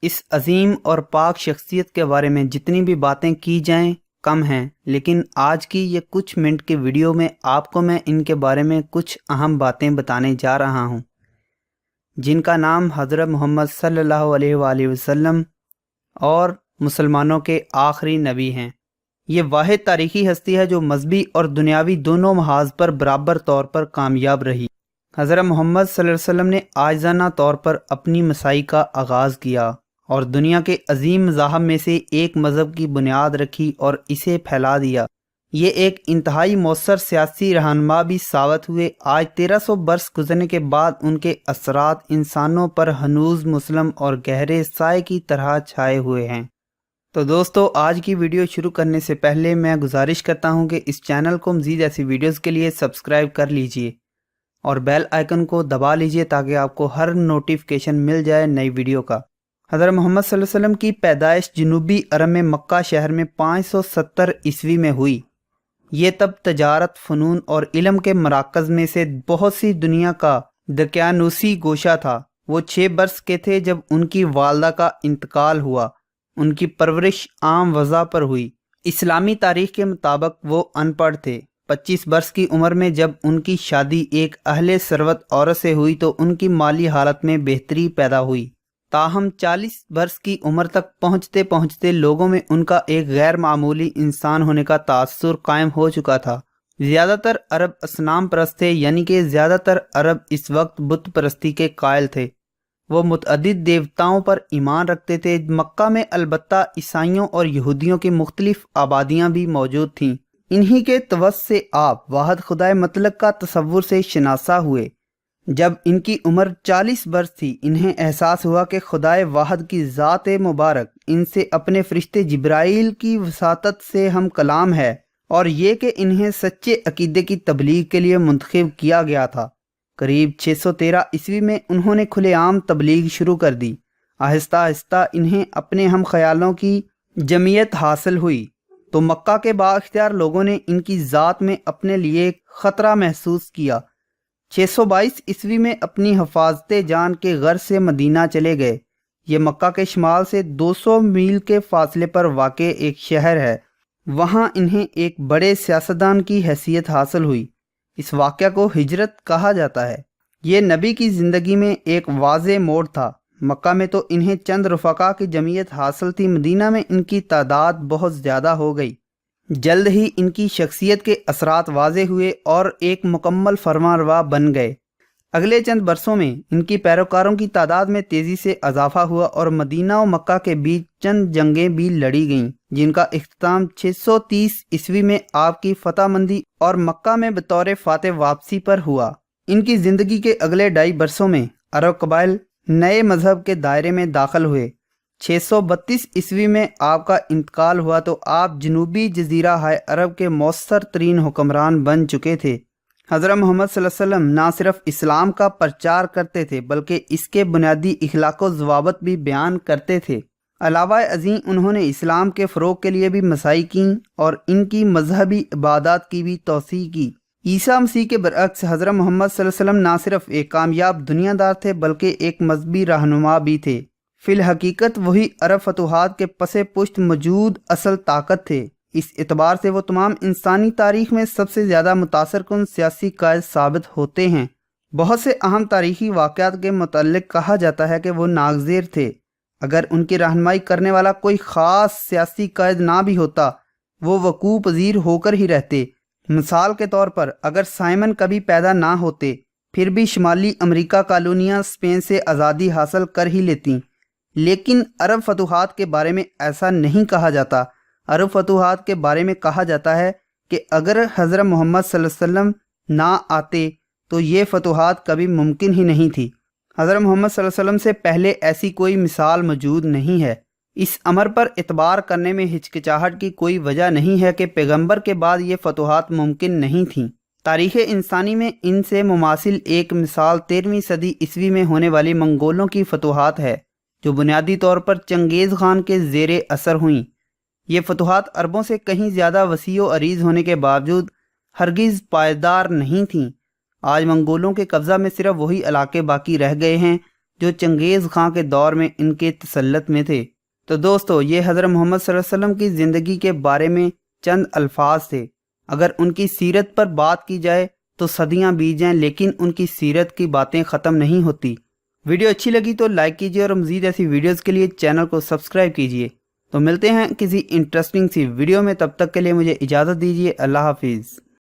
اس عظیم اور پاک شخصیت کے بارے میں جتنی بھی باتیں کی جائیں کم ہیں، لیکن آج کی یہ کچھ منٹ کی ویڈیو میں آپ کو میں ان کے بارے میں کچھ اہم باتیں بتانے جا رہا ہوں، جن کا نام حضرت محمد صلی اللہ علیہ وآلہ وسلم اور مسلمانوں کے آخری نبی ہیں۔ یہ واحد تاریخی ہستی ہے جو مذہبی اور دنیاوی دونوں محاذ پر برابر طور پر کامیاب رہی۔ حضرت محمد صلی اللہ علیہ وسلم نے عاجزانہ طور پر اپنی مساعی کا آغاز کیا اور دنیا کے عظیم مذاہب میں سے ایک مذہب کی بنیاد رکھی اور اسے پھیلا دیا۔ یہ ایک انتہائی مؤثر سیاسی رہنما بھی ثابت ہوئے۔ آج 1300 برس گزرنے کے بعد ان کے اثرات انسانوں پر ہنوز مسلم اور گہرے سائے کی طرح چھائے ہوئے ہیں۔ تو دوستو، آج کی ویڈیو شروع کرنے سے پہلے میں گزارش کرتا ہوں کہ اس چینل کو مزید ایسی ویڈیوز کے لیے سبسکرائب کر لیجئے اور بیل آئیکن کو دبا لیجئے تاکہ آپ کو ہر نوٹیفیکیشن مل جائے نئی ویڈیو کا۔ حضرت محمد صلی اللہ علیہ وسلم کی پیدائش جنوبی عرب میں مکہ شہر میں 570 عیسوی میں ہوئی۔ یہ تب تجارت، فنون اور علم کے مراکز میں سے بہت سی دنیا کا دقیانوسی گوشہ تھا۔ وہ 6 برس کے تھے جب ان کی والدہ کا انتقال ہوا۔ ان کی پرورش عام وضع پر ہوئی۔ اسلامی تاریخ کے مطابق وہ ان پڑھ تھے۔ 25 برس کی عمر میں جب ان کی شادی ایک اہل ثروت عورت سے ہوئی تو ان کی مالی حالت میں بہتری پیدا ہوئی۔ تاہم 40 برس کی عمر تک پہنچتے پہنچتے لوگوں میں ان کا ایک غیر معمولی انسان ہونے کا تاثر قائم ہو چکا تھا۔ زیادہ تر عرب اصنام پرست تھے، یعنی کہ زیادہ تر عرب اس وقت بت پرستی کے قائل تھے۔ وہ متعدد دیوتاؤں پر ایمان رکھتے تھے۔ مکہ میں البتہ عیسائیوں اور یہودیوں کی مختلف آبادیاں بھی موجود تھیں۔ انہی کے توسط سے آپ واحد خدائے مطلق کا تصور سے شناسا ہوئے۔ جب ان کی عمر 40 برس تھی، انہیں احساس ہوا کہ خدائے واحد کی ذات مبارک ان سے اپنے فرشتے جبرائیل کی وساطت سے ہم کلام ہے، اور یہ کہ انہیں سچے عقیدے کی تبلیغ کے لیے منتخب کیا گیا تھا۔ قریب 613 عیسوی میں انہوں نے کھلے عام تبلیغ شروع کر دی۔ آہستہ آہستہ انہیں اپنے ہم خیالوں کی جمعیت حاصل ہوئی تو مکہ کے بااختیار لوگوں نے ان کی ذات میں اپنے لیے خطرہ محسوس کیا۔ 622 عیسوی میں اپنی حفاظت جان کے غرض سے مدینہ چلے گئے۔ یہ مکہ کے شمال سے 200 میل کے فاصلے پر واقع ایک شہر ہے۔ وہاں انہیں ایک بڑے سیاستدان کی حیثیت حاصل ہوئی۔ اس واقعہ کو ہجرت کہا جاتا ہے۔ یہ نبی کی زندگی میں ایک واضح موڑ تھا۔ مکہ میں تو انہیں چند رفقا کی جمعیت حاصل تھی، مدینہ میں ان کی تعداد بہت زیادہ ہو گئی۔ جلد ہی ان کی شخصیت کے اثرات واضح ہوئے اور ایک مکمل فرمانروا بن گئے۔ اگلے چند برسوں میں ان کی پیروکاروں کی تعداد میں تیزی سے اضافہ ہوا اور مدینہ و مکہ کے بیچ چند جنگیں بھی لڑی گئیں، جن کا اختتام 630 عیسوی میں آپ کی فتح مندی اور مکہ میں بطور فاتح واپسی پر ہوا۔ ان کی زندگی کے اگلے 2.5 برسوں میں عرب قبائل نئے مذہب کے دائرے میں داخل ہوئے۔ 632 عیسوی میں آپ کا انتقال ہوا تو آپ جنوبی جزیرہ ہائے عرب کے مؤثر ترین حکمران بن چکے تھے۔ حضرت محمد صلی اللہ علیہ وسلم نہ صرف اسلام کا پرچار کرتے تھے بلکہ اس کے بنیادی اخلاق و ضوابط بھی بیان کرتے تھے۔ علاوہ ازیں انہوں نے اسلام کے فروغ کے لیے بھی مساعی کیں اور ان کی مذہبی عبادات کی بھی توسیع کی۔ عیسیٰ مسیح کے برعکس حضرت محمد صلی اللہ علیہ وسلم نہ صرف ایک کامیاب دنیا دار تھے بلکہ ایک مذہبی رہنما بھی تھے۔ فی الحقیقت وہی عرب فتوحات کے پس پشت موجود اصل طاقت تھے۔ اس اعتبار سے وہ تمام انسانی تاریخ میں سب سے زیادہ متاثر کن سیاسی قائد ثابت ہوتے ہیں۔ بہت سے اہم تاریخی واقعات کے متعلق کہا جاتا ہے کہ وہ ناگزیر تھے۔ اگر ان کی رہنمائی کرنے والا کوئی خاص سیاسی قائد نہ بھی ہوتا، وہ وقوع پذیر ہو کر ہی رہتے۔ مثال کے طور پر اگر سائمن کبھی پیدا نہ ہوتے، پھر بھی شمالی امریکہ کالونیاں اسپین سے آزادی حاصل کر ہی لیتیں۔ لیکن عرب فتوحات کے بارے میں ایسا نہیں کہا جاتا۔ عرب فتوحات کے بارے میں کہا جاتا ہے کہ اگر حضرت محمد صلی اللہ علیہ وسلم نہ آتے تو یہ فتوحات کبھی ممکن ہی نہیں تھی۔ حضرت محمد صلی اللہ علیہ وسلم سے پہلے ایسی کوئی مثال موجود نہیں ہے۔ اس امر پر اعتبار کرنے میں ہچکچاہٹ کی کوئی وجہ نہیں ہے کہ پیغمبر کے بعد یہ فتوحات ممکن نہیں تھیں۔ تاریخ انسانی میں ان سے مماثل ایک مثال 13ویں صدی عیسوی میں ہونے والی منگولوں کی فتوحات ہے، جو بنیادی طور پر چنگیز خان کے زیر اثر ہوئیں۔ یہ فتوحات عربوں سے کہیں زیادہ وسیع و عریض ہونے کے باوجود ہرگز پائیدار نہیں تھیں۔ آج منگولوں کے قبضہ میں صرف وہی علاقے باقی رہ گئے ہیں جو چنگیز خان کے دور میں ان کے تسلط میں تھے۔ تو دوستو یہ حضرت محمد صلی اللہ علیہ وسلم کی زندگی کے بارے میں چند الفاظ تھے۔ اگر ان کی سیرت پر بات کی جائے تو صدیاں بیت جائیں لیکن ان کی سیرت کی باتیں ختم نہیں ہوتی۔ ویڈیو اچھی لگی تو لائک کیجیے اور مزید ایسی ویڈیوز کے لیے چینل کو سبسکرائب کیجیے۔ تو ملتے ہیں کسی انٹرسٹنگ سی ویڈیو میں، تب تک کے لیے مجھے اجازت دیجیے۔ اللہ حافظ۔